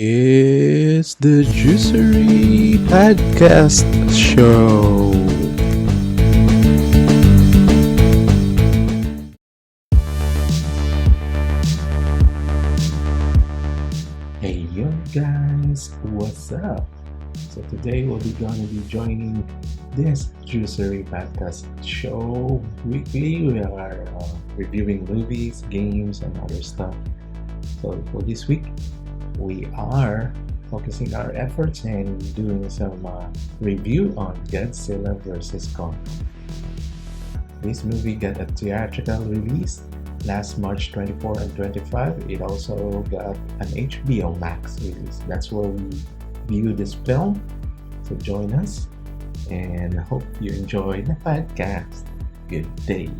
It's the Juicery Podcast Show. Hey yo guys, what's up? So today we'll be gonna be joining this Juicery Podcast Show weekly. We are reviewing movies, games, and other stuff. So for this week, we are focusing our efforts and doing some review on Godzilla Versus Kong. This movie got a theatrical release last March 24 and 25. It also got an HBO Max release. That's where we view this film. So join us and hope you enjoy the podcast. Good day.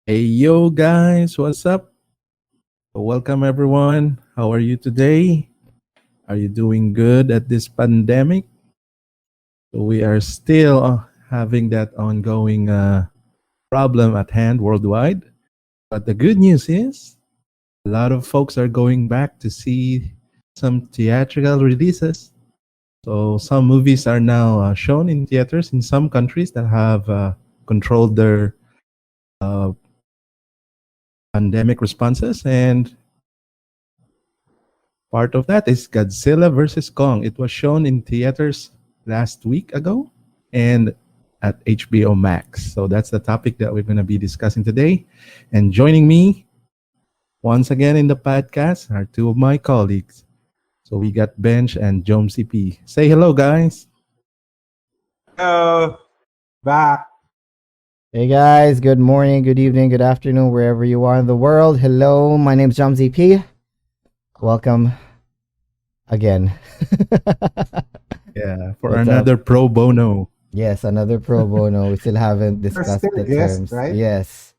Hey yo guys, what's up? Welcome everyone. How are you today? Are you doing good at this pandemic? We are still having that ongoing problem at hand worldwide. But the good news is a lot of folks are going back to see some theatrical releases. So some movies are now shown in theaters in some countries that have controlled their uh, pandemic responses, and part of that is Godzilla versus Kong. It was shown in theaters last week ago and at HBO Max. So that's the topic that we're going to be discussing today. And joining me once again in the podcast are two of my colleagues. So we got Bench and Jonesy P. Say hello, guys. Hello, back. Hey guys, good morning, good evening, good afternoon, wherever you are in the world. Hello, my name's Jamzi P. Welcome again. Yeah, for What's another up? pro bono. Yes, another pro bono. We still haven't You're discussed still a the guest, terms. right? Yes,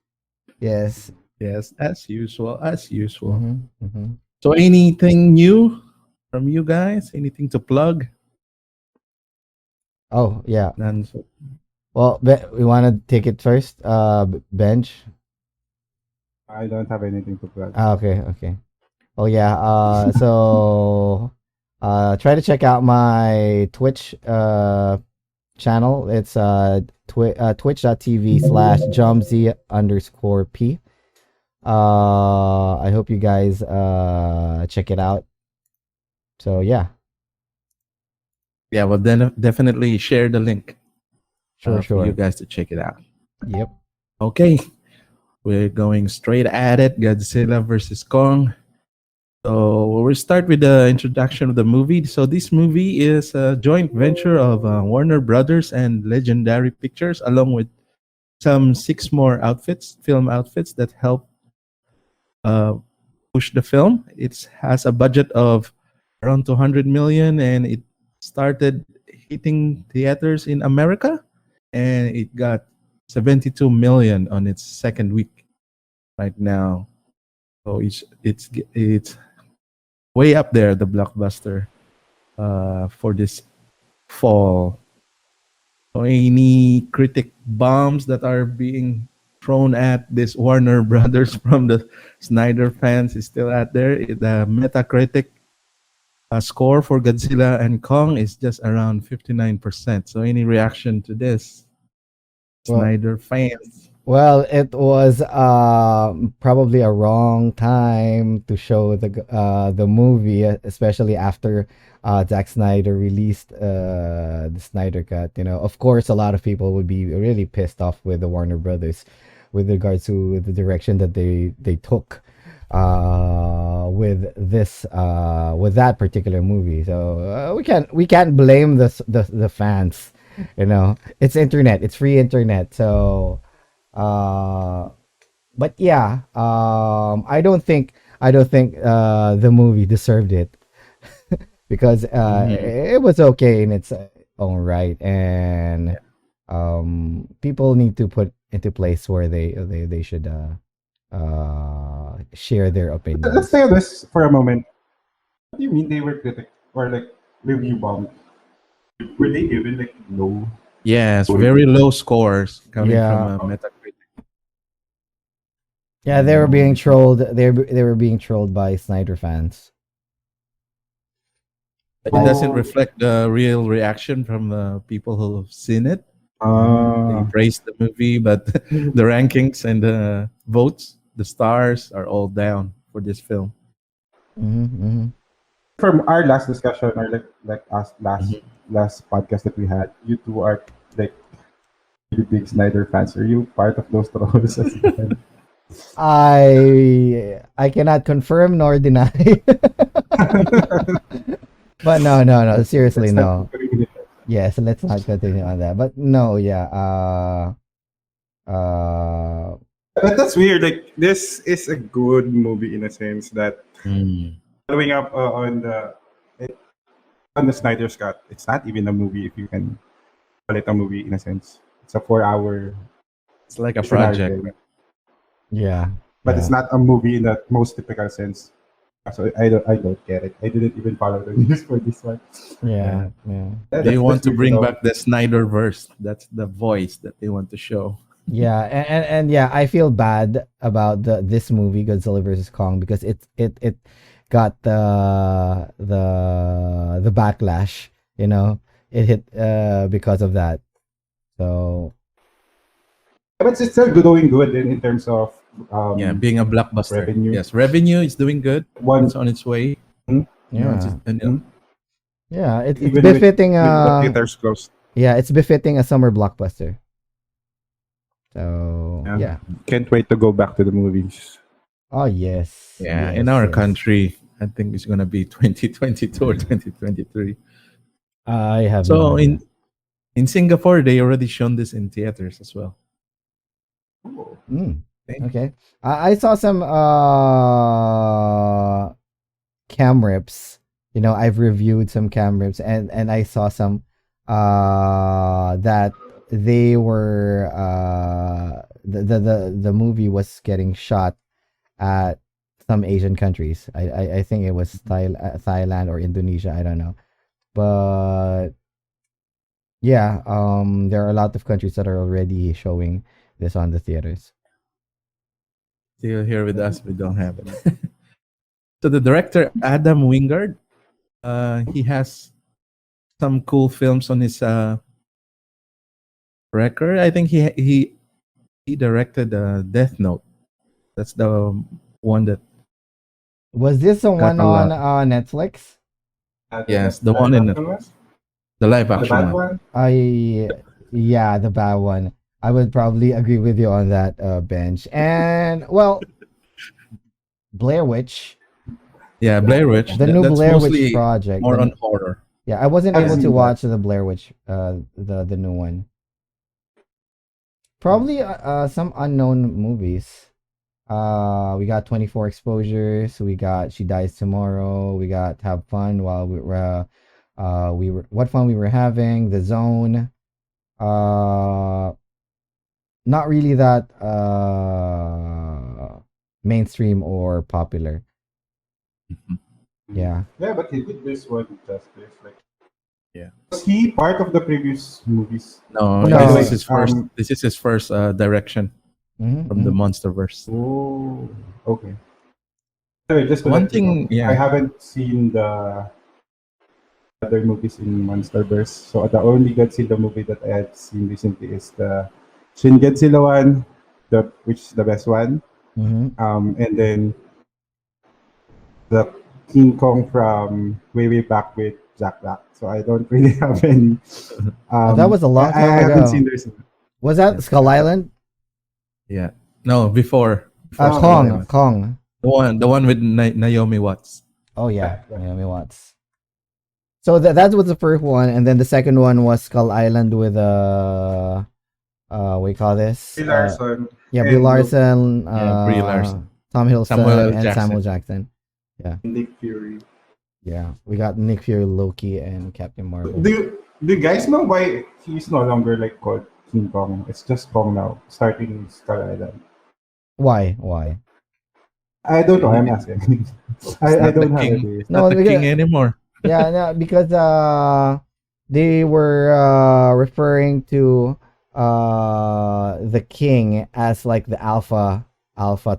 yes. Yes, as usual, as usual. Mm-hmm. So anything new from you guys? Anything to plug? Oh, yeah. None. So Well, we want to take it first. Bench. I don't have anything to plug. Okay. Oh, yeah. So, try to check out my Twitch channel. It's twitch.tv/Jomzy_P. I hope you guys check it out. So yeah, yeah, well then definitely share the link for you sure. guys to check it out. Yep. Okay, we're going straight at it. Godzilla versus Kong. So we'll start with the introduction of the movie. So this movie is a joint venture of Warner Brothers and Legendary Pictures, along with some 6 more film outfits that help uh, push the film. It has a budget of around 200 million, and it started hitting theaters in America, and it got 72 million on its second week right now. So it's way up there, the blockbuster for this fall. So any critic bombs that are being thrown at this Warner Brothers from the Snyder fans is still out there. The Metacritic score for Godzilla and Kong is just around 59%. So any reaction to this, Well, Snyder fans? well, it was probably a wrong time to show the movie, especially after Zack Snyder released the Snyder Cut. You know, of course, a lot of people would be really pissed off with the Warner Brothers with regards to the direction that they took with that particular movie. So we can't blame the fans. You know, it's internet, it's free internet. So but yeah, I don't think the movie deserved it because it was okay in its own right, and people need to put into place where they should share their Let's opinions. say this for a moment. What do you mean they were critic or like review bomb? Were they given like no? Yes, very low scores coming from Yeah. Metacritic. Yeah, they were being trolled. They were being trolled by Snyder fans. It doesn't Oh, reflect the real reaction from the people who've seen it. They uh, praise the movie, but the rankings and the votes, the stars are all down for this film. Mm-hmm. from our last discussion or like us Mhm. last podcast that we had, you two are like really big Snyder fans. Are you part of those trolls as well? I cannot confirm nor deny. But no. Seriously, Let's not no. bring it. Yes, let's not continue on that. But no, yeah. Uh, But that's weird. Like this is a good movie in a sense that Mm. following up on the Snyder's Cut. It's not even a movie if you can call it a movie in a sense. It's a 4 hour It's like a visionary project. film, yeah, but yeah, it's not a movie in the most typical sense. So I don't get it. I didn't even follow the news for this one. yeah, yeah. They want That's to weird to bring know. back the Snyderverse. That's the voice that they want to show. Yeah, and yeah, I feel bad about this movie Godzilla versus Kong because it got the backlash, you know. It hit because of that. So, But it's still doing good in terms of Yeah, being a blockbuster. revenue. Yes, revenue is doing good. One It's on its way. You know, yeah. Yeah, it's even befitting with the theaters closed. yeah, it's befitting a summer blockbuster. So, Yeah. yeah. Can't wait to go back to the movies. Oh, yes. yeah, Yes, in our yes. country, I think it's gonna be 2022 or 2023. I have no So idea. in Singapore, they already shown this in theaters as well. Mm, Okay. okay. I saw some cam rips. You know, I've reviewed some cam rips and I saw some that they were the movie was getting shot at some Asian countries. I think it was Thailand or Indonesia, I don't know. But yeah, there are a lot of countries that are already showing this on the theaters. Still here with us, we don't have it. So the director Adam Wingard, he has some cool films on his record. I think he directed Death Note. That's the one that Was this the got one a on lot. Netflix? Yes, the one in it, the live The action bad one. one. I Yeah, the bad one. I would probably agree with you on that bench. And well, Blair Witch, Yeah, Blair Witch. the new That's Blair Witch mostly project. more on horror. Yeah, I wasn't I've able to seen that. watch the Blair Witch the new one. Probably some unknown movies. We got 24 exposures. We got She Dies Tomorrow. We got Have Fun While we were What Fun We Were Having. The Zone. Uh, Not really that mainstream or popular. Mhm. Yeah. Yeah, but he did this one justice. Like, Yeah. was he part of the previous movies? No, No. this By the is way, his first. This is his first direction from the Mm-hmm. MonsterVerse. Oh, okay. Anyway, just to One let you know, thing, I yeah, haven't seen the other movies in MonsterVerse. So the only Godzilla movie that I have seen recently is the Shin Godzilla one, which is the best one. Mm-hmm. And then the King Kong from way back with Jack Black. So I don't really have any. That was a long I time haven't ago. seen this. Was that Yes. Skull Island? yeah. No, before Oh, Skull Kong. Island. Kong. The one with Naomi Watts. Oh yeah, Yeah. Naomi Watts. So that was the first one, and then the second one was Skull Island with what do you call this? Brie Larson. Yeah, Brie and Larson, Yeah, Brie Larson. Tom Hiddleston, Samuel L. and Jackson. Samuel Jackson. Nick Fury. Yeah, we got Nick Fury, Loki, and Captain Marvel. Do you guys know why he's no longer like called King Kong? It's just Kong now, starting Skull Island. Why? Why? I don't know. I'm asking. It's I not the don't have king. idea. It's not the king anymore. Yeah, no, because they were referring to the king as like the alpha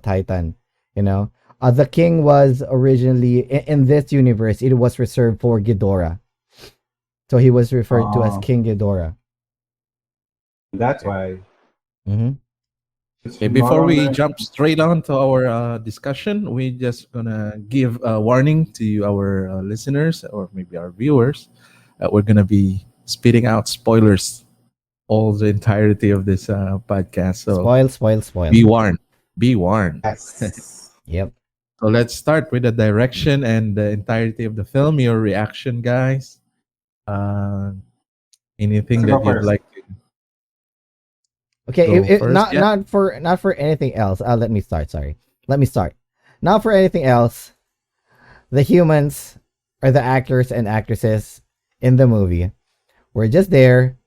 titan, you know. The king was originally in this universe, it was reserved for Ghidorah, so he was referred to as Oh, King Ghidorah. that's why. Mm-hmm. It's Okay, no before we longer. jump straight on to our discussion, we just gonna give a warning to our listeners or maybe our viewers that we're gonna be spitting out spoilers all the entirety of this podcast. So Spoil, spoil, spoil. be warned. Be warned. Yes. Yep. So let's start with the direction and the entirety of the film. Your reaction, guys. Uh, anything Let's go that you'd first. like to Okay, go first? not Yeah. not for anything else. Let me start. Sorry, let me start. Not for anything else. The humans or the actors and actresses in the movie were just there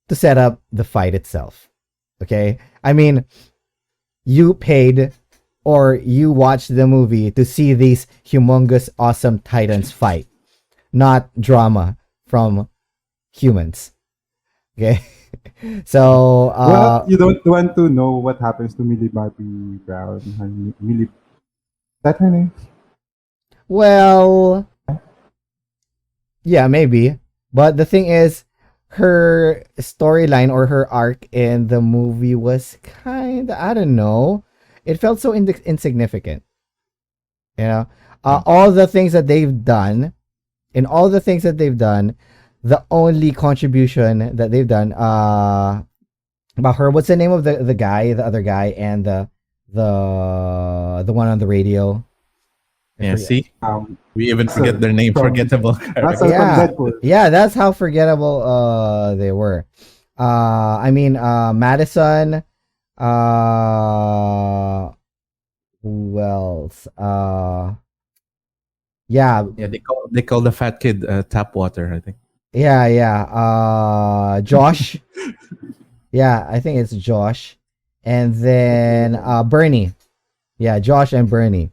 to set up the fight itself. Okay, I mean, you paid or you watched the movie to see these humongous, awesome titans fight, not drama from humans. Okay, so Well, you don't want to know what happens to Millie Bobby Brown. Millie, that her name? well, yeah, maybe. But the thing is, her storyline or her arc in the movie was kind of, I don't know. It felt so insignificant. You know, Yeah. all the things that they've done, in all the things that they've done, the only contribution that they've done, about her, what's the name of the guy, the other guy, and the one on the radio? I Yeah. forget. See, Um, we even forget Russell their name. from Forgettable Russell character. from Yeah, Deadpool. yeah, that's how forgettable they were. I mean, Madison. Uh, who else? Yeah, Yeah, they call the fat kid tap water. I think. yeah. Josh. Yeah, I think it's Josh, and then Bernie. Yeah, Josh and Bernie.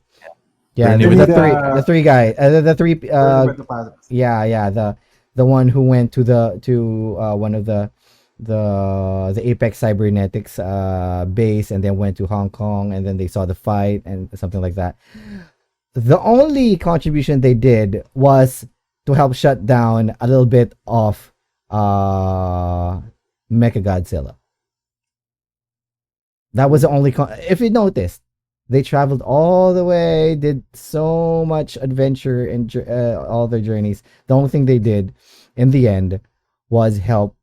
Yeah, Bernie the, with the the three, fat. the three guys, the three. Bernie went to Paris. Yeah, the one who went to one of the Apex Cybernetics base, and then went to Hong Kong, and then they saw the fight and something like that. The only contribution they did was to help shut down a little bit of Mecha Godzilla. That was the only if you noticed, they traveled all the way, did so much adventure and all their journeys. The only thing they did in the end was help,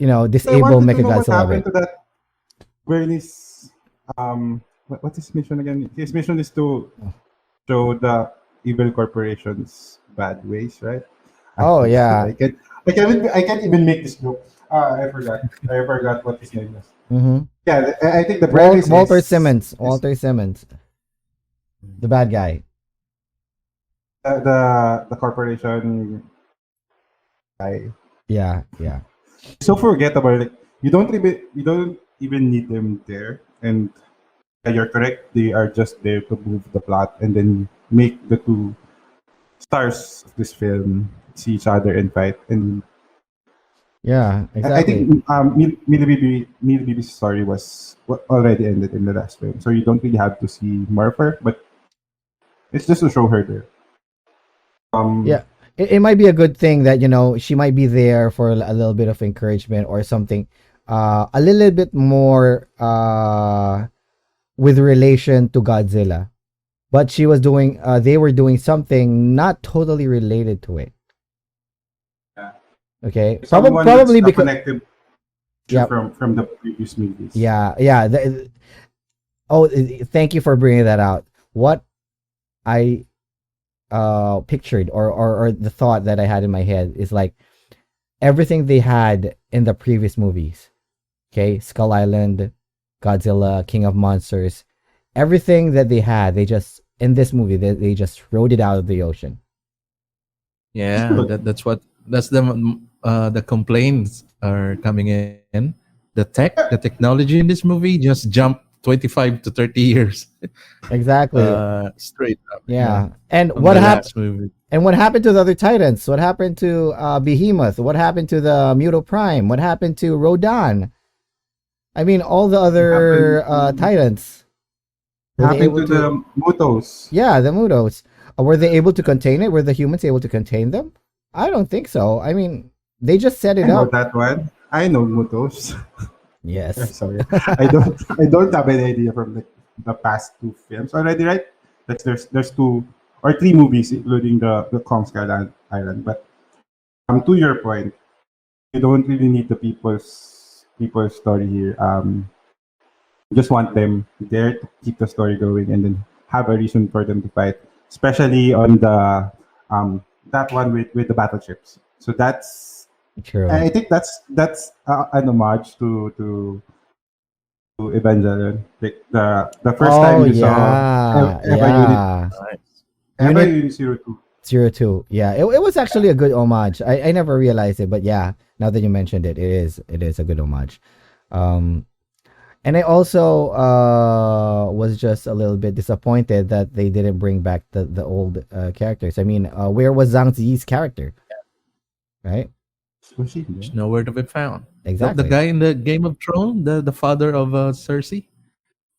I disable wanted to know what Mechagodzilla a happened bit. to that Bernie's. What's his mission again? His mission is to show the evil corporations bad ways, right? I Oh forgot. yeah. I can't even make this joke. I forgot. I forgot what his name was. Mm-hmm. Yeah, I think the premise Walter is, Simmons. Walter Simmons, the bad guy. the corporation guy. Yeah. So forgettable. Like you don't even need them there. And you're correct. They are just there to move the plot and then make the two stars of this film see each other and fight. And Yeah, I exactly. think Millie Bibi's story was already ended in the last film, so you don't really have to see more of her. But it's just to show her there. Yeah, it might be a good thing that she might be there for a little bit of encouragement or something, a little bit more with relation to Godzilla, but she was doing they were doing something not totally related to it. Yeah. Okay, Someone probably that's because connected yeah, from the previous movies. yeah. Oh, thank you for bringing that out. What I pictured or the thought that I had in my head is like everything they had in the previous movies. Okay, Skull Island, Godzilla, King of Monsters, everything that they had, they just in this movie they just rode it out of the ocean. Yeah, that's the complaints are coming in. The technology in this movie just jumped 25 to 30 years Exactly. straight up. Yeah, Yeah. And from the last movie. And what happened to the other Titans? What happened to Behemoth? What happened to the Muto Prime? What happened to Rodan? I mean, all the other Titans. Were they happened able to to? the Mutos. Yeah, the Mutos. Were they able to contain it? Were the humans able to contain them? I don't think so. I mean, they just set I it know up. that one. I know Mutos. I'm Yes. sorry. I don't have any idea from the past two films already, right? There's two or three movies including the Kong Skull Island. But to your point, you don't really need the people's story here. You just want them there to keep the story going and then have a reason for them to fight, especially on the that one with the battleships. So that's True. I think that's an homage to Evangelion. Like the first Oh time you saw yeah, Eva Unit yeah. Nice. Eva Unit Unit 02. 02. Yeah, it was actually a good homage. I never realized it, but yeah, now that you mentioned it, it is a good homage. Um, and I also was just a little bit disappointed that they didn't bring back the old characters. I mean, where was Zhang Ziyi's character? Right? Was she It's there? nowhere to be found. The Exactly. guy in the Game of Thrones, the father of Cersei,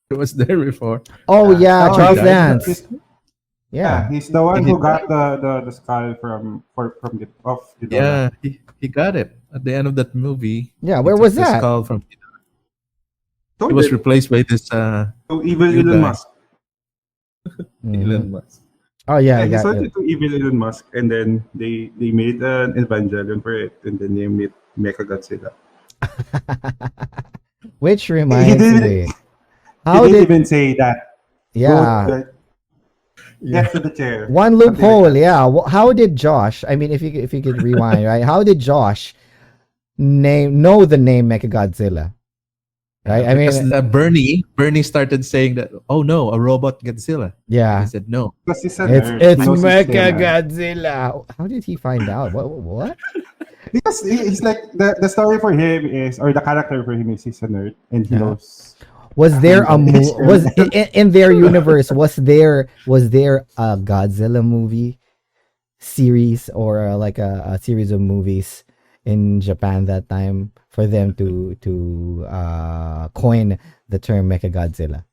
he was there before. Oh yeah, Oh, He Charles died. Dance. yeah, Yeah. he's the one Did he who got die? the skull from the of Ghidorah. Yeah, he got it at the end of that movie. Yeah, He where took was the that? skull from. So He was did replaced by this to evil new Elon guy, Musk. Mhm. Elon Musk. Oh yeah, Yeah, I he got sold it. it to evil Elon Musk, and then they made an Evangelion for it, and then they made Mechagodzilla. Which He reminds didn't. me, He how didn't did even say that. Go yeah, Yeah. get to the chair. one Something like loophole, that. yeah. How did Josh? I mean, if you could rewind, right? How did Josh know the name Mechagodzilla? Right? I Because mean, Bernie started saying that, oh no, a robot Godzilla. He yeah, said no. Because he's a it's nerd. He it's knows he's still mad. Mechagodzilla. How did he find out? What? Because he's like the story for him is, or the character for him is, he's a nerd and he Yeah. knows Was there a it's was in their universe? Was there a Godzilla movie series or like a series of movies in Japan that time for them to coin the term Mechagodzilla?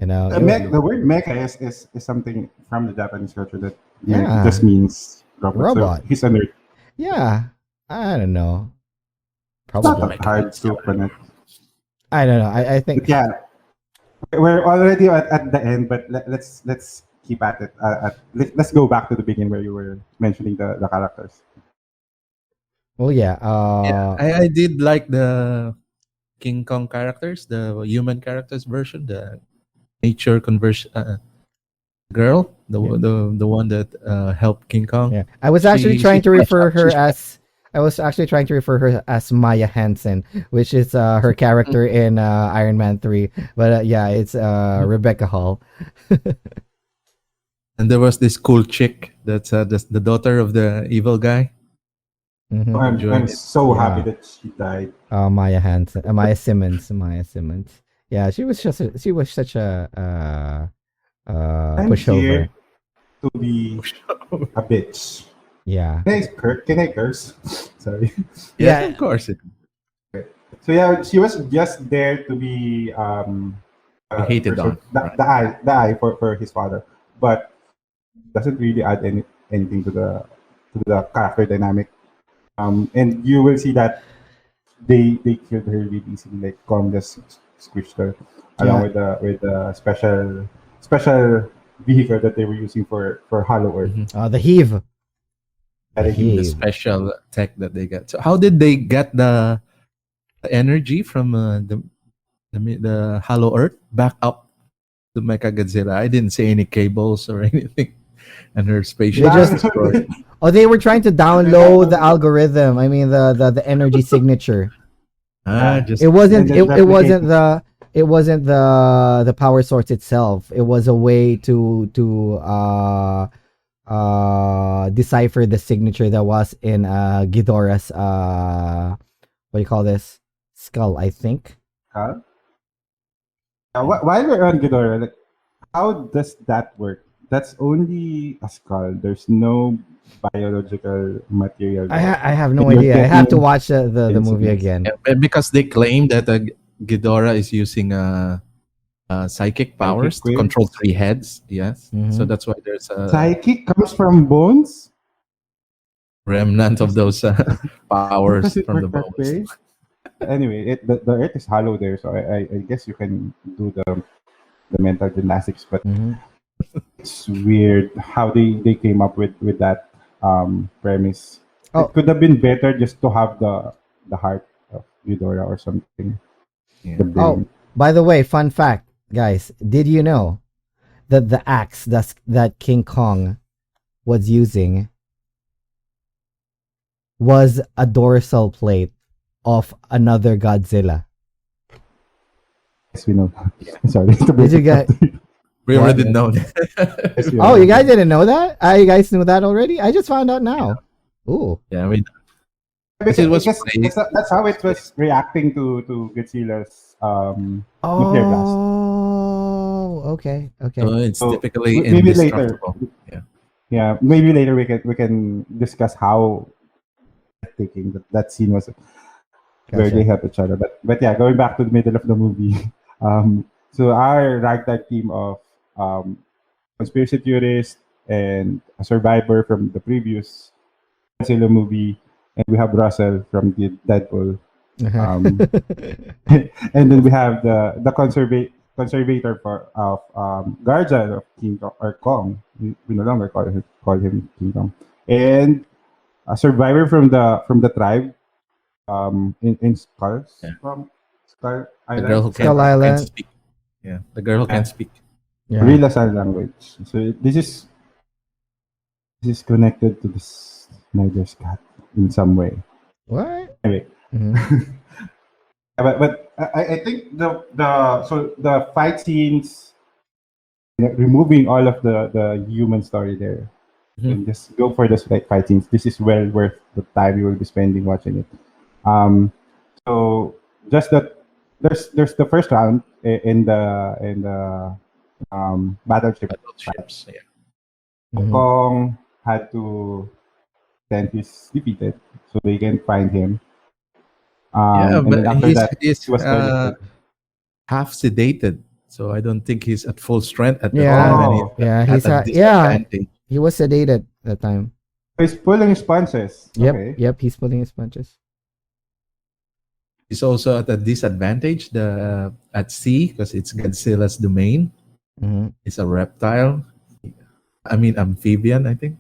You know, the word mecha is something from the Japanese culture that Yeah. just means robot. So Robot. he's a nerd. yeah, I don't know. It's not Probably. that hard to connect. I don't know. I think But yeah, we're already at the end, but let's keep at it. Let's go back to the beginning where you were mentioning the characters. well yeah, Yeah, I did like the King Kong characters, the human characters version, the nature conversion girl, Yeah. the one that helped King Kong. yeah. I was actually She trying to flashed refer out. her She as I was actually trying to refer her as Maya Hansen, which is her character in Iron Man 3. But yeah, it's Rebecca Hall. And there was this cool chick that's the daughter of the evil guy. Mhm. I'm Enjoyed it. so Yeah. happy that she died. Maya Hansen, Maya Simmons, Maya Simmons. Yeah, she was such a I'm pushover. here to be a bitch. Yeah. Can I curse? Sorry. Yes, Yeah. of course. So yeah, she was just there to be Hated on. Right. the eye for his father, but doesn't really add anything to the character dynamic. And you will see that they killed her really easily. Like Kong just squished her along Yeah. with the special vehicle that they were using for Hollow Earth. Mhm. The heave. That The they used. The heave. special tech that they got. So how did they get the energy from the Hollow Earth back up to Mechagodzilla? I didn't see any cables or anything, and her spaceship They was just- destroyed. Oh, they were trying to download the algorithm. I mean the energy signature. Just It wasn't And then it wasn't the power source itself. It was a way to decipher the signature that was in Ghidorah's what do you call this? Skull, I think. While we're on Ghidorah, like, how does that work? that's only a skull. There's no biological material there. I have no And you're idea. I have to getting watch the movie incidents. again. And because they claim that Ghidorah is using psychic powers Psychic to control waves. 3 heads. Yes, so Hmm. that's why there's a Psychic comes from bones? remnant of those powers Does it from the work that bones. way? Anyway, the earth is hollow there, so I guess you can do the mental gymnastics, but Hmm. it's weird how they came up with that premise. Oh, It could have been better just to have the heart of Eudora or something, Yeah. the oh. brain. By the way, fun fact, guys. Did you know that the axe that King Kong was using was a dorsal plate of another Godzilla? Yes, we know. Sorry to Did break you it get? up. We Yeah. already know that. Yes, we Oh, know. you guys didn't know that? You guys knew that already? I just found out now. Ooh. Yeah, I mean, Because, it was because placed. that's how it was reacting to Godzilla's nuclear blast. Oh, okay, okay. So it's So typically maybe later, indestructible. Yeah. yeah, maybe later we can discuss how taking that scene was where they Gotcha. help each other. But yeah, going back to the middle of the movie, so our ragtag team of um, conspiracy theorist and a survivor from the previous Godzilla movie, and we have Russell from the Deadpool. Um, and then we have the conservator for of guardian of King Kong, or Kong. We no longer call him King Kong, and a survivor from the tribe in Skulls Yeah. from Skull The girl Island. who Skull can't Island. speak. Yeah, the girl who Yeah. can't speak. Yeah. Real sign language. So this is connected to this Snyder's cat in some way. What? Anyway, Mhm. but I think the fight scenes, removing all of the human story there, Mhm. and just go for the fight scenes. This is well worth the time you will be spending watching it. Um, so just that there's the first round in the battleship fight. Battleships. Yeah. Mhm. Kong had to pretend he's defeated, so they can find him. Yeah, And then but after he's that, he was airlifted. half sedated, so I don't think he's at full strength at that time, Yeah. and he's Oh, Yeah. at He's a yeah. disadvantage. He was sedated that time. he's pulling his punches. Yep. Okay. Yep. He's pulling his punches. He's also at a disadvantage at sea because it's Godzilla's domain. Hmm. It's a reptile. I mean, amphibian. I think.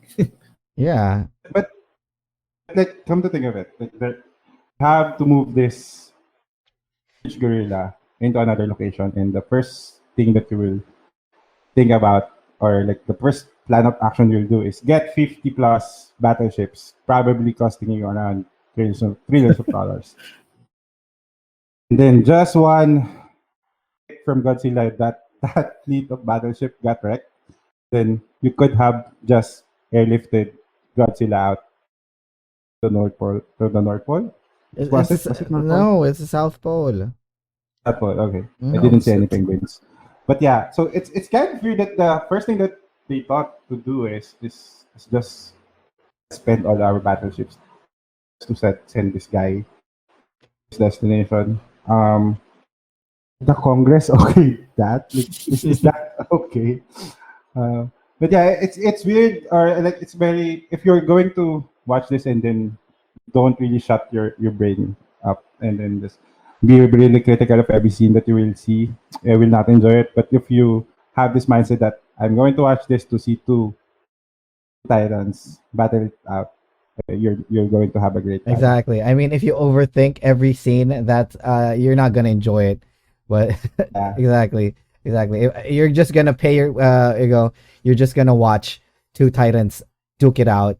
Yeah. But like, come to think of it, like, they have to move this huge gorilla into another location, and the first thing that you will think about, or like the first plan of action you'll do, is get 50 plus battleships, probably costing you around trillions of dollars. And then just one hit from Godzilla, that fleet of battleship got wrecked. Then you could have just airlifted Godzilla out to the North Pole. Was it? Was it North Pole? No, it's the South Pole. North Pole. Okay, I No. didn't see any penguins. But yeah, so it's kind of weird that the first thing that they thought to do is just spend all our battleships to send this guy his destination. The Congress, okay, that like, is that okay? Uh, but yeah, it's weird, or like it's very, if you're going to watch this and then don't really shut your brain up and then just be really critical of every scene that you will see, you will not enjoy it. But if you have this mindset that I'm going to watch this to see two titans battle it out, you're going to have a great time. Exactly. I mean, if you overthink every scene, that you're not gonna enjoy it. But Yeah. exactly, exactly. You're just gonna pay your you're just gonna watch two titans duke it out,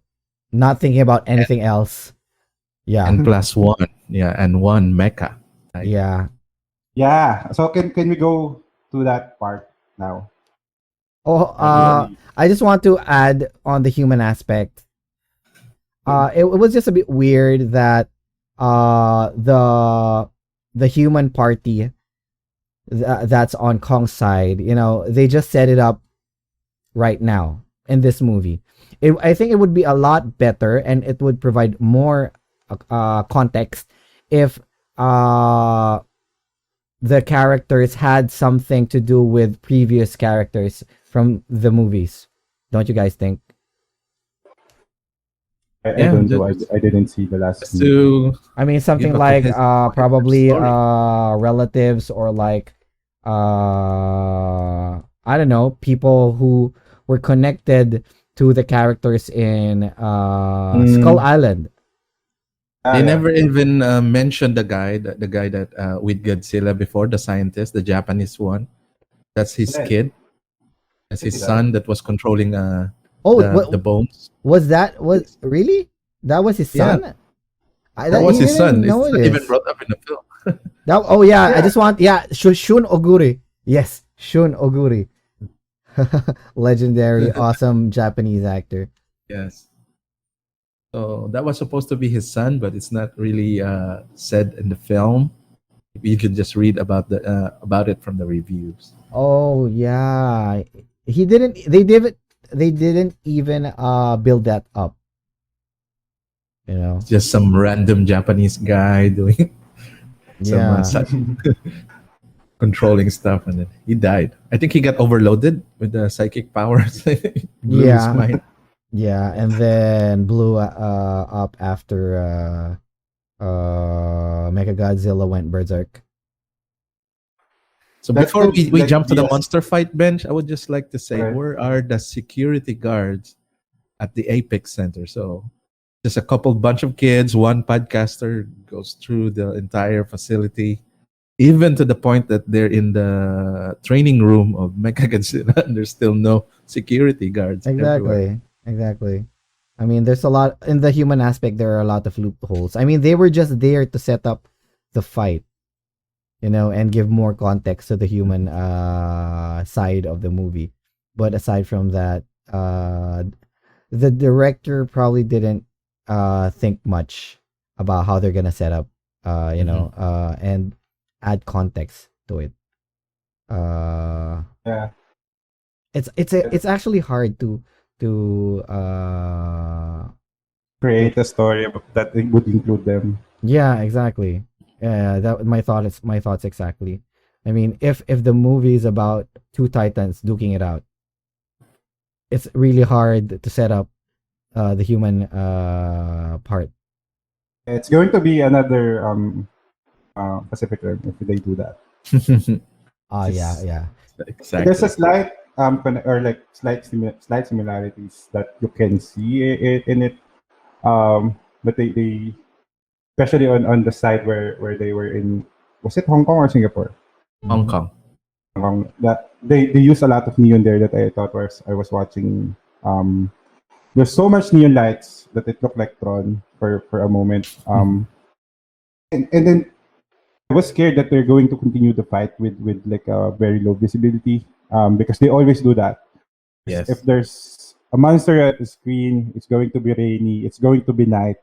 not thinking about anything else. Yeah, And plus one, yeah, and one mecha. Like, yeah. Yeah. So can we go to that part now? Oh, Really? I just want to add on the human aspect. It was just a bit weird that the human party that's on Kong's side, they just set it up right now in this movie. I think it would be a lot better, and it would provide more context if uh the characters had something to do with previous characters from the movies. Don't you guys think? I Yeah, don't know. I didn't see the last just movie. to I mean, something give a like cohesive probably story. relatives, or like I don't know, people who were connected to the characters in Skull Mm, Island. They yeah. never even mentioned the guy that with Godzilla before, the scientist, the Japanese one. That's his Yeah. kid. That's Did his he die? son that was controlling Oh, the what bones. was that? Was Yes. really that was his Yeah, son? that He was his didn't son. It's know not even this. brought up in the film. That oh yeah, I Yeah. just want Shun Oguri. Yes, Shun Oguri, legendary, awesome Japanese actor. Yes. So that was supposed to be his son, but it's not really said in the film. You could just read about it from the reviews. Oh yeah, he didn't. They didn't. They didn't even build that up. You know. It's just some random Japanese guy doing some Yeah. controlling stuff, and then he died. I think he got overloaded with the psychic powers. Blew his Yeah. mind. Yeah, and then blew up after Mega Godzilla went berserk. So That before could we like jump to be the a monster fight bench, I would just like to say, okay. where are the security guards at the Apex Center? So just a couple bunch of kids, one podcaster goes through the entire facility, even to the point that they're in the training room of Mechagodzilla, and there's still no security guards everywhere. Exactly. Exactly. I mean, there's a lot in the human aspect. There are a lot of loopholes. I mean, they were just there to set up the fight, and give more context to the human side of the movie. But aside from that, the director probably didn't think much about how they're gonna set up, Mhm. and add context to it. Uh, Yeah. it's actually hard to Create a story that it would include them. yeah, exactly. Yeah, that my thoughts exactly. I mean, if the movie is about two titans duking it out, it's really hard to set up the human part. It's going to be another Pacific Rim if they do that. Ah, yeah, Just, yeah. there's a Exactly. slight or like slight similarities that you can see in it. But they especially on the side where they were in, was it Hong Kong or Singapore? Hong Mhm. Kong. Hong Kong. That they use a lot of neon there that I thought was I was watching. There's so much neon lights that it looked like Tron for a moment. And then I was scared that they're going to continue the fight with like a very low visibility. Because they always do that. If Yes. there's a monster at the screen, it's going to be rainy. It's going to be night.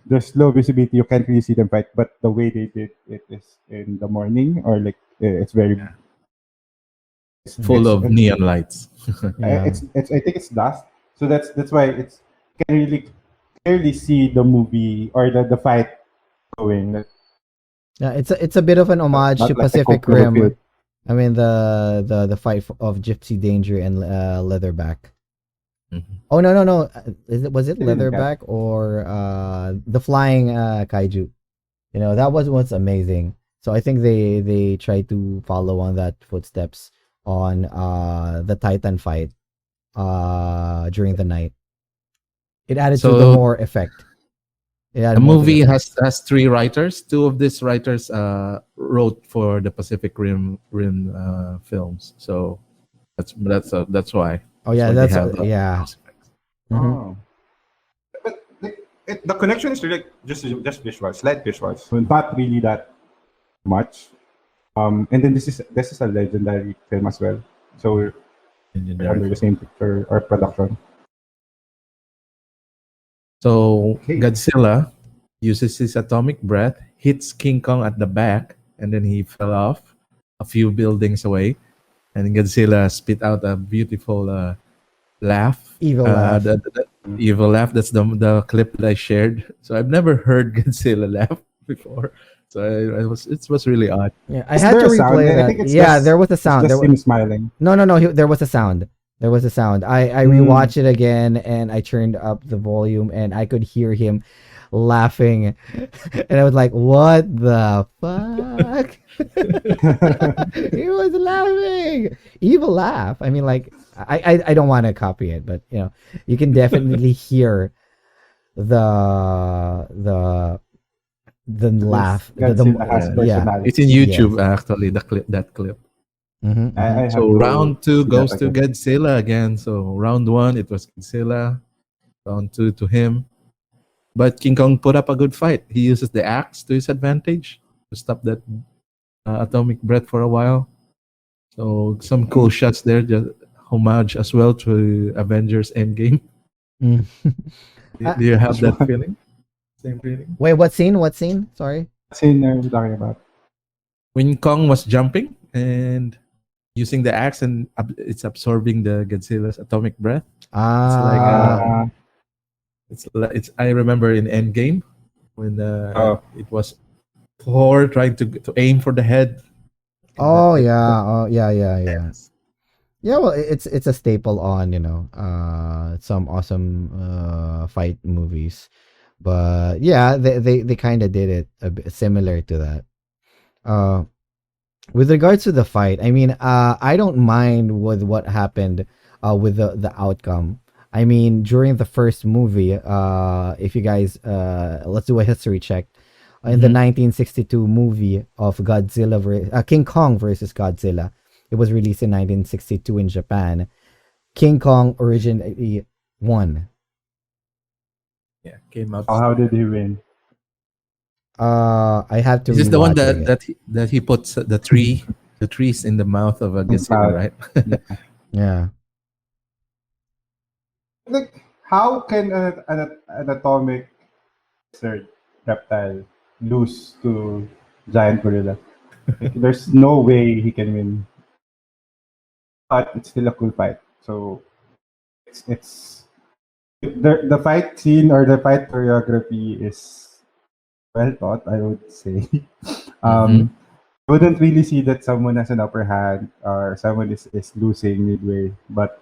There's low visibility. You can't really see them fight. But the way they did it is in the morning, or like it's very Yeah. Full it's of neon lights. Yeah. it's I think it's dusk. So that's why it's you can really clearly see the movie or the fight going. Yeah, it's a bit of an homage to Not like a Pacific Cloverfield. Rim. I mean, the fight of Gypsy Danger and Leatherback. Mhm. Oh no, no, no. Was it I didn't catch. Leatherback or the flying kaiju? That was what's amazing. So I think they try to follow on that footsteps on the Titan fight during the night. It added to the So more effect. It the added more to the movie effect. has three writers. Two of these writers wrote for the Pacific Rim films. So that's why Oh yeah, they that's have yeah. those effects. Hmm. Oh. But like, the connection is like just visual, slight visuals. So not really that much. And then this is a legendary film as well. So we're Legendary under the film. same picture or production. So Okay. Godzilla uses his atomic breath, hits King Kong at the back, and then he fell off a few buildings away. and Godzilla spit out a beautiful laugh. Evil laugh. The evil laugh. That's the clip that I shared. So I've never heard Godzilla laugh before. So I was it was really odd. Yeah, I Is had there to a sound? replay I that. think it's Yeah, just there was a it's sound. just him smiling. No. There was a sound. There was a sound. I rewatched it again and I turned up the volume and I could hear him laughing, and I was like, "What the fuck?" He was laughing. Evil laugh. I mean, like, I don't want to copy it, but you can definitely hear the the laugh. Godzilla has Yeah. personality. It's in Yes. YouTube actually. That clip. Mm-hmm. I have So to round two see that goes to again. Godzilla again. So round one it was Godzilla. Round two to him. But King Kong put up a good fight. He uses the axe to his advantage to stop that atomic breath for a while. So some cool shots there. Just homage as well to Avengers Endgame. Mm. Do you have Which that one? feeling? Same feeling. Wait, what scene? What scene? Sorry. Scene are we talking about? When Kong was jumping and using the axe and it's absorbing the Godzilla's atomic breath. It's like Ah. it's. I remember in Endgame when Oh. it was Thor trying to aim for the head. Oh That- yeah. Oh yeah. Yes. Yeah, well, it's a staple on some awesome fight movies, but yeah, they kind of did it a bit similar to that. Uh, with regards to the fight, I mean, I don't mind with what happened with the outcome. I mean, during the first movie, if you guys let's do a history check. In the 1962 movie of King Kong versus Godzilla, it was released in 1962 in Japan. King Kong originally won. Yeah, came out. How did he win? I have to. Is this the one rewatch it. that he puts the trees in the mouth of a Godzilla, right? Yeah. Like, how can an atomic lizard reptile lose to giant gorilla? Like, there's no way he can win. But it's still a cool fight. So it's the fight scene or the fight choreography is well thought, I would say. um, I wouldn't really see that someone has an upper hand or someone is losing midway, but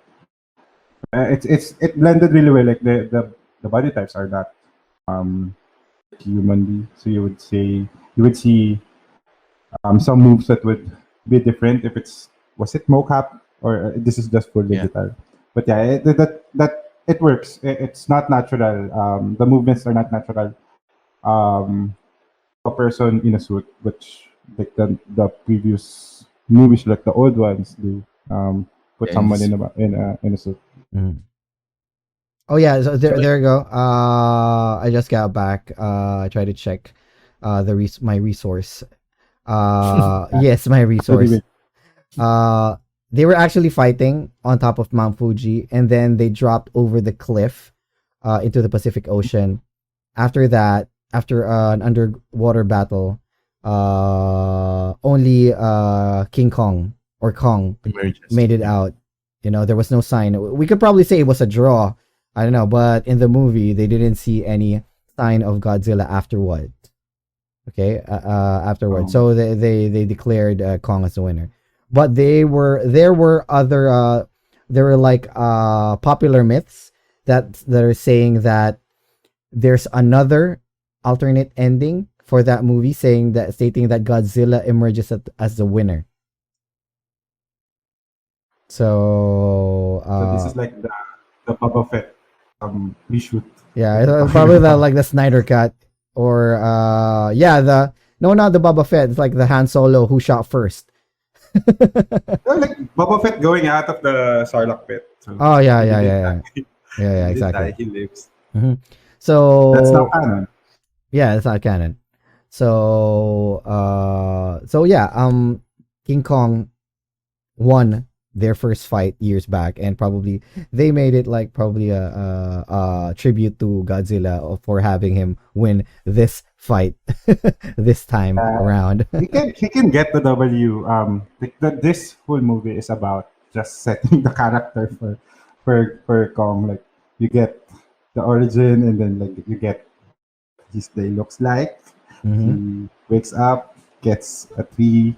it blended really well. Like the body types are not um humanly, so you would see some moves that would be different if it's was it mocap or this is just full Yeah. digital. But yeah, that it works. It's not natural. The movements are not natural. A person in a suit, which like the previous movies, like the old ones, do put Yeah, someone it's- in a suit. Mhm. Oh yeah, so there you go. I just got back. I tried to check my resource. Yes, my resource. Anyway, They were actually fighting on top of Mount Fuji, and then they dropped over the cliff into the Pacific Ocean. After that, after an underwater battle, only King Kong or Kong Emerges. made it out. There was no sign. We could probably say it was a draw. I don't know, but in the movie, they didn't see any sign of Godzilla afterward. Okay, afterwards, so they declared Kong as the winner. But there were other there were like popular myths that are saying that there's another alternate ending for that movie, stating that Godzilla emerges as the winner. So this is like the Boba Fett reshoot. yeah, it's probably like the Snyder cut or not the Boba Fett. It's like the Han Solo who shot first. Like Boba Fett going out of the Sarlacc pit. So Oh yeah, he yeah, didn't yeah, die. yeah, He didn't exactly. die, he lives. So That's not canon. yeah, it's not canon. So King Kong won their first fight years back, and probably they made it like probably a tribute to Godzilla for having him win this fight this time around. He can get the W. This whole movie is about just setting the character for Kong. Like you get the origin, and then like you get his day looks like. Hmm. He wakes up, gets a tree,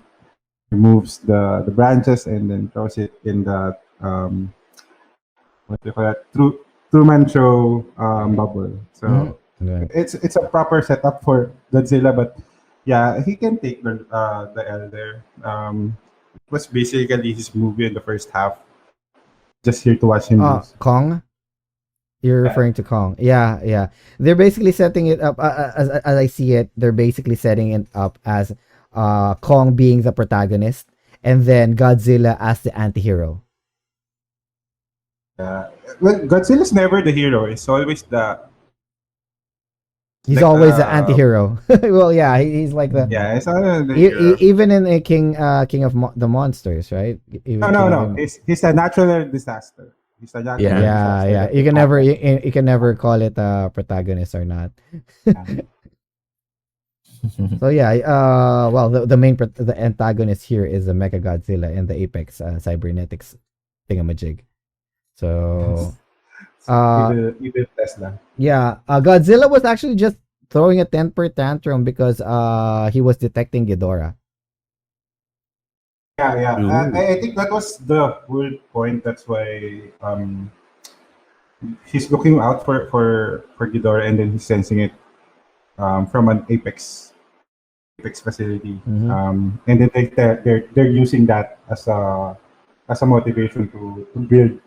removes the branches, and then throws it in the what do you call it? Truman Show bubble. So Hmm. it's a proper setup for Godzilla, but yeah, he can take the L there. It was basically his movie in the first half. Just here to watch him lose. Kong. You're Yeah, referring to Kong. Yeah, yeah. They're basically setting it up as I see it. They're basically setting it up as Kong being the protagonist, and then Godzilla as the anti-hero. yeah. Well, Godzilla's never the hero. It's always He's like always the anti-hero. Well, yeah, he's like the yeah, it's always the hero. even in a King of the Monsters, right? No, Even no, King of no. He's a natural disaster. He's a natural Yeah. yeah, disaster yeah. that You will can never happen. you can never call it a protagonist or not. So yeah, well, the antagonist here is the Mecha Godzilla and the Apex cybernetics thingamajig. So, uh, Evil Tesla. yeah, Godzilla was actually just throwing a temper tantrum because he was detecting Ghidorah. Yeah, yeah. Ooh. I think that was the whole point. That's why he's looking out for Ghidorah, and then he's sensing it from an Apex facility. Mm-hmm. And then they're using that as a motivation to build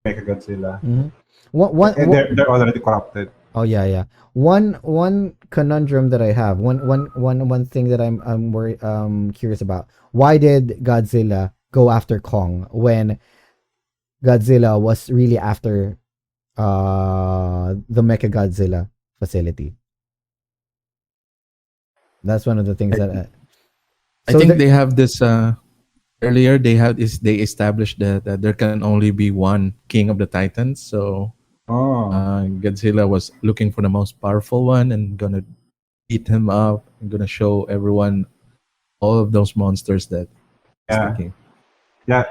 Mechagodzilla. Mm-hmm. One, And they're already corrupted. oh yeah, yeah. One conundrum that I have, one thing that I'm curious about. Why did Godzilla go after Kong when Godzilla was really after the Mecha Godzilla facility? That's one of the things I, that I so think there, they have this earlier. They established that there can only be one king of the Titans. So Oh, Godzilla was looking for the most powerful one and gonna beat him up and gonna show everyone all of those monsters that he's the yeah, king. yeah.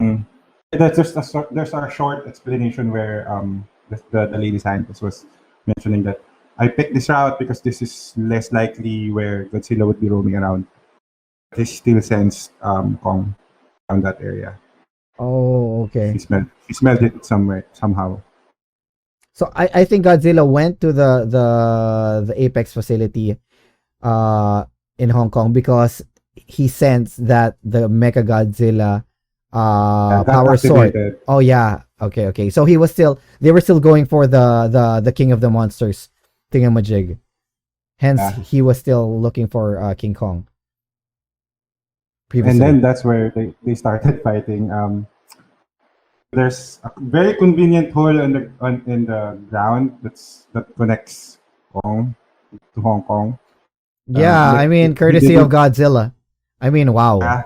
Mm. That's just there's a short explanation where the lady scientist was mentioning that I picked this route because this is less likely where Godzilla would be roaming around. He still sensed Kong around that area. oh, okay. He smelled it somewhere somehow. So I think Godzilla went to the Apex facility in Hong Kong because he sensed that the Mecha Godzilla Yeah, got power sword. activated. Oh yeah. Okay, okay. So they were still going for the King of the Monsters thingamajig. Hence Yeah. he was still looking for King Kong And previously. then that's where they started fighting. There's a very convenient hole in the ground that connects Kong to Hong Kong. Yeah, I Like mean he courtesy of didn't. Godzilla. I mean wow. Yeah,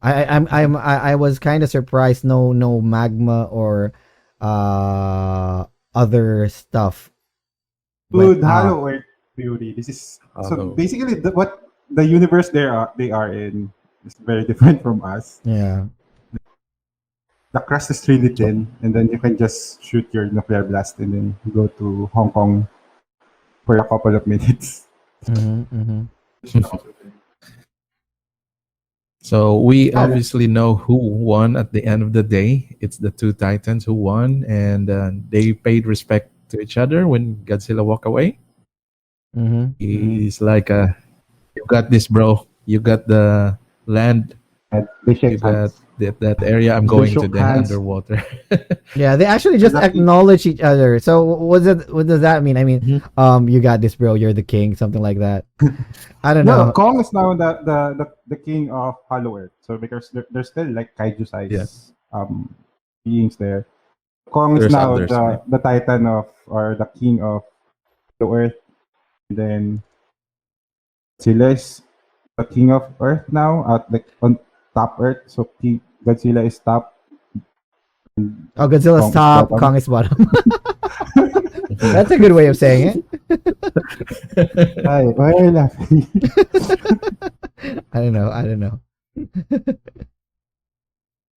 I was kind of surprised no magma or other stuff went dude, out. Hollow Earth theory. This is so Although basically what the universe they are in is very different from us. Yeah. The crust is really thin, and then you can just shoot your nuclear blast and then go to Hong Kong for a couple of minutes. Mm-hmm, mm-hmm. so we Yeah, obviously know who won at the end of the day. It's the two Titans who won, and they paid respect to each other when Godzilla walked away. Mm-hmm. mhm. He's like, "You got this, bro. You got the land. And they You shake got hands. that area. I'm They going to shook then hands. underwater." Yeah, they actually And just acknowledge each other. So what does that mean? I mean, Mhm. you got this, bro. You're the king, something like that. I don't No, know. Kong is now the king of Hollow Earth. So because there's still like kaiju Yeah, size beings there. Kong is there's now others, right? the titan of or the king of Hollow Earth. And then Godzilla is the king of Earth now, out like on top Earth. So Godzilla is top, and Oh, Godzilla's Kong is top, bottom. Kong is bottom. That's a good way of saying it. Why are you laughing? I don't know. I don't know.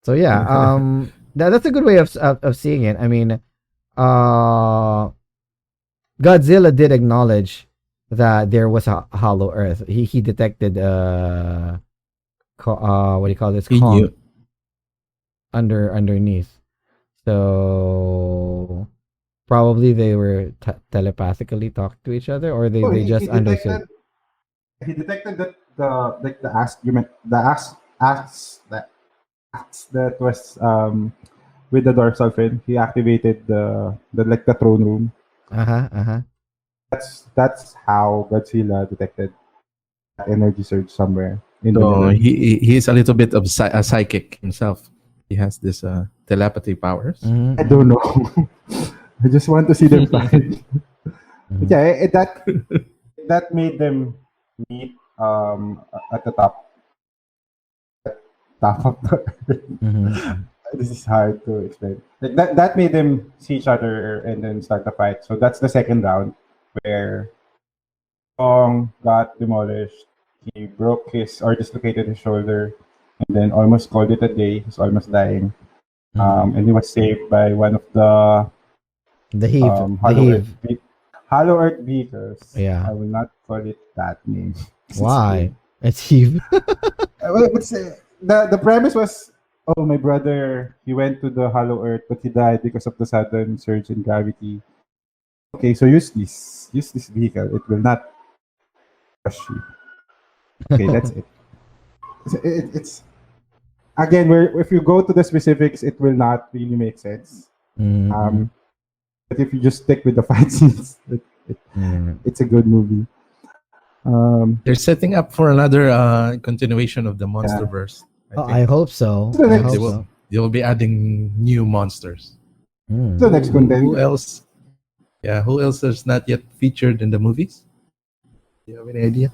So yeah, that's a good way of seeing it. I mean, Godzilla did acknowledge that there was a hollow Earth. He detected what do you call this, He Kong knew. underneath. So probably they were telepathically talking to each other, or Oh, they just understood. he detected that the axe you meant the axe that was with the dorsal fin. He activated the like the throne room. Uh huh. Uh huh. That's how Godzilla detected that energy surge somewhere in the So mirror. he's a little bit of a psychic himself. He has this telepathy powers. Mm-hmm, I mm-hmm, don't know. I just want to see them fight. But mm-hmm. yeah, that made them meet at the top of the Mm-hmm. this is hard to explain. Like that made them see each other and then start the fight. So that's the second round where Kong got demolished. He broke his or dislocated his shoulder and then almost called it a day. He's almost dying. Mm-hmm. And he was saved by one of the The heave. Hollow Earth vehicles. Yeah. I will not call it that name. It's weird. Why? It's heave. Well, the premise was, oh, my brother, he went to the Hollow Earth, but he died because of the sudden surge in gravity. Okay, so use this vehicle. It will not crush you. Okay, that's it. It's again, where if you go to the specifics, it will not really make sense. Mm-hmm. But if you just stick with the fight scenes, Mm-hmm. it's a good movie. They're setting up for another continuation of the Yeah. MonsterVerse. I Oh, think I hope so. What's the I next? they hope will so. they will be adding new monsters. The Mm. next Who contender. else? Yeah, who else is not yet featured in the movies? Do you have any idea?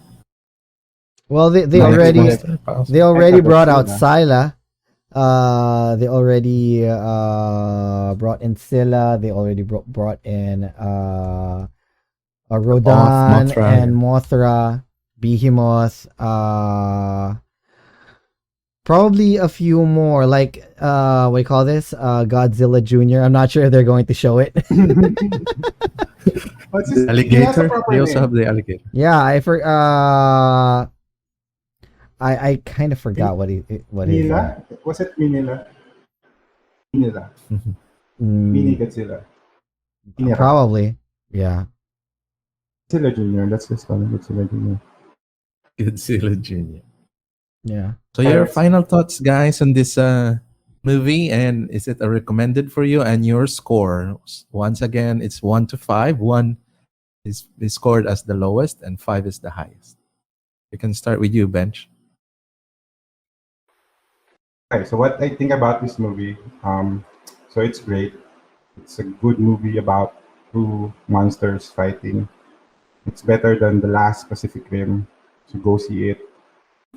Well, Next Monster, Pals? they already brought out Godzilla. Scylla. They already brought in Scylla. They already brought in Rodan Mothra. and Mothra, Behemoth. Probably a few more, like what do you call this? Godzilla Junior. I'm not sure if they're going to show it. What's The he has a alligator. proper They also name. have the alligator. Yeah, I kind of forgot what his Mila? Was it Minila? Minila. Mini mm, Godzilla. Minira. probably. Yeah. Godzilla Jr. Let's just call him Godzilla Jr. Godzilla Junior. Yeah. So your final thoughts, guys, on this movie, and is it a recommended for you? And your score, once again, it's 1 to 5. 1 is scored as the lowest, and 5 is the highest. We can start with you, Bench. Okay, so what I think about this movie, so it's great. It's a good movie about two monsters fighting. It's better than the last Pacific Rim, so go see it.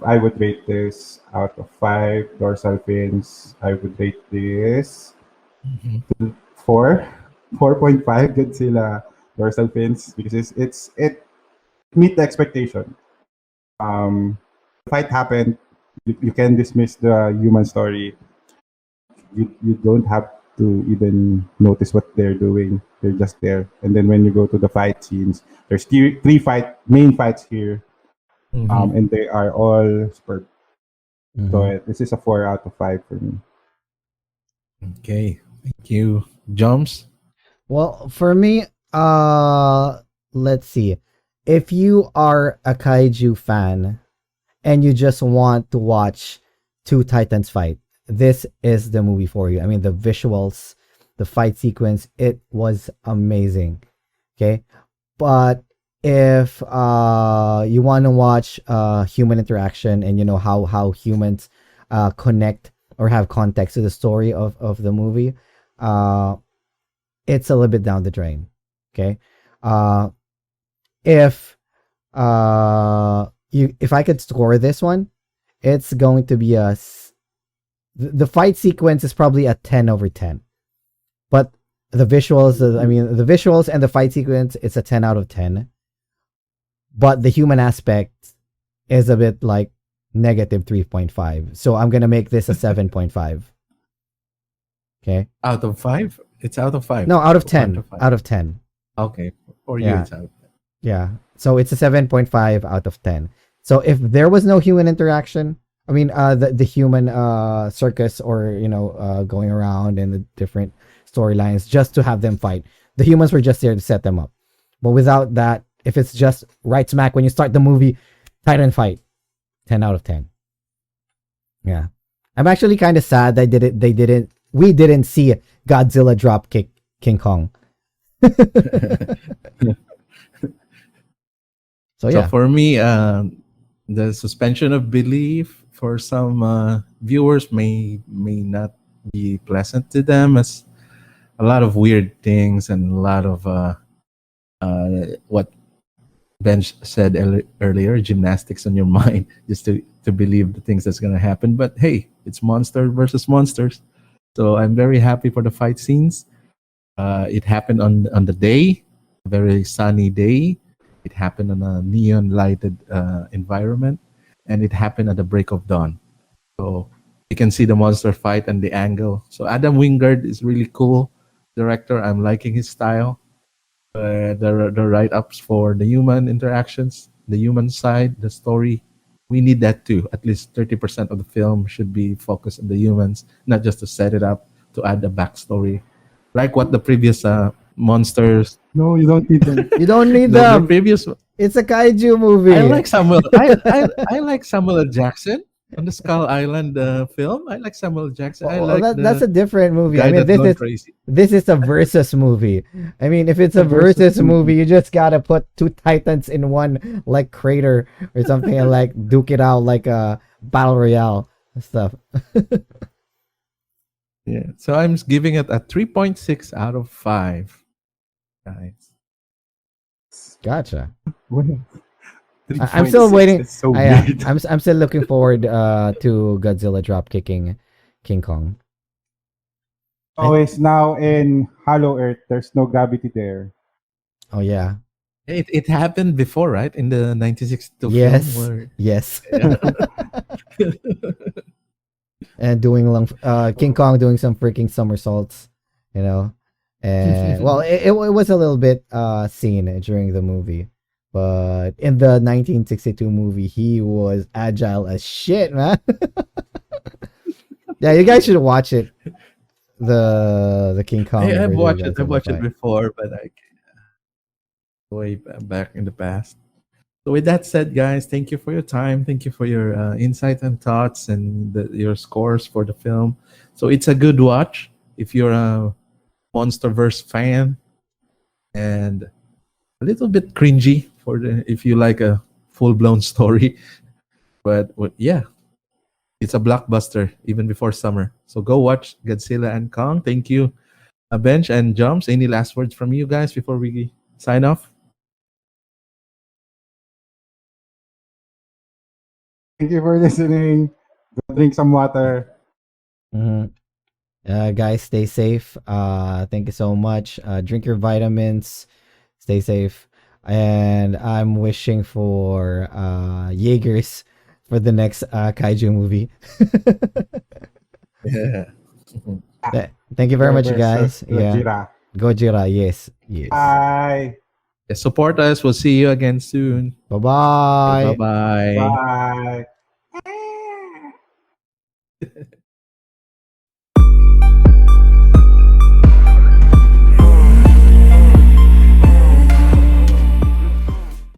I would rate this out of 5 dorsal fins. I would rate this 4, 4.5 Godzilla dorsal fins because it meet the expectation. The fight happened. You can dismiss the human story. You don't have to even notice what they're doing. They're just there. And then when you go to the fight scenes, there's three main fights here, Mhm. and they are all superb. So Mhm. this is a 4 out of 5 for me. Okay, thank you, Joms. Well, for me, let's see. If you are a kaiju fan and you just want to watch two titans fight, this is the movie for you. I mean, the visuals, the fight sequence, it was amazing. Okay? But if you want to watch human interaction and you know how humans connect or have context to the story of the movie, uh it's a little bit down the drain. Okay. Uh, if if I could score this one, it's going to be the fight sequence is probably a 10/10. But The visuals, I mean, the visuals and the fight sequence, it's a 10 out of 10. But the human aspect is a bit like negative 3.5. So I'm going to make this a 7.5. Okay. Out of 5? It's out of 5. No, out of Or 10. five? Out of 10. Okay. For you, Yeah. it's out. Yeah. So it's a 7.5 out of 10. So if there was no human interaction, I mean, the human circus or, going around in the different storylines just to have them fight, the humans were just there to set them up. But without that, if it's just right smack when you start the movie, Titan fight, 10 out of 10. Yeah. I'm actually kind of sad that we didn't see Godzilla drop kick King Kong. So So yeah. for me, the suspension of belief for some viewers may not be pleasant to them, as a lot of weird things and a lot of what Bench said earlier, gymnastics on your mind just to believe the things that's gonna happen. But hey, it's monster versus monsters, so I'm very happy for the fight scenes. It happened on the day, a very sunny day. It happened on a neon lighted environment, and it happened at the break of dawn. So you can see the monster fight and the angle. So Adam Wingard is really cool director. I'm liking his style. The write ups for the human interactions, the human side, the story. We need that too. At least 30% of the film should be focused on the humans, not just to set it up to add a backstory, like what the previous monsters. No, you don't need them. You don't need The them. previous. It's a kaiju movie. I like Samuel. I like Samuel L. Jackson on the Skull Island film. I like Samuel L. Jackson. I like that's a the different movie. guy I mean, that's gone crazy. this is a versus movie. I mean, if it's a versus movie, you just gotta put two titans in one like crater or something and like duke it out like a battle royale stuff. Yeah. So I'm giving it a 3.6 out of 5. Guys. Gotcha. Well, I'm still 3.6 waiting. is so Yeah, weird. I'm still looking forward to Godzilla drop kicking King Kong. Always now in Hollow Earth, there's no gravity there. Oh yeah. It happened before, right? In the 1962 Yes. film. Where, Yes. yeah. And doing King Kong doing some freaking somersaults, and well, it was a little bit seen during the movie, but in the 1962 movie, he was agile as shit, man. Yeah, you guys should watch it. The King Kong. Hey, I've versus watched it. I've Godzilla watched it fight. before, but I way back in the past. So with that said, guys, thank you for your time. Thank you for your insight and thoughts and your scores for the film. So it's a good watch if you're a MonsterVerse fan, and a little bit cringy for if you like a full blown story. But yeah, it's a blockbuster even before summer. So go watch Godzilla and Kong. Thank you, Bench and Jumps. Any last words from you guys before we sign off? Thank you for listening. Go drink some water. Mhm. Guys, stay safe. Thank you so much. Drink your vitamins. Stay safe. And I'm wishing for Jaegers for the next kaiju movie. Yeah. Thank you very much, you Versus guys. Yeah. Gojira. Gojira, yes. Yes. Bye. Support us. We'll see you again soon. Bye-bye. Bye bye. Bye.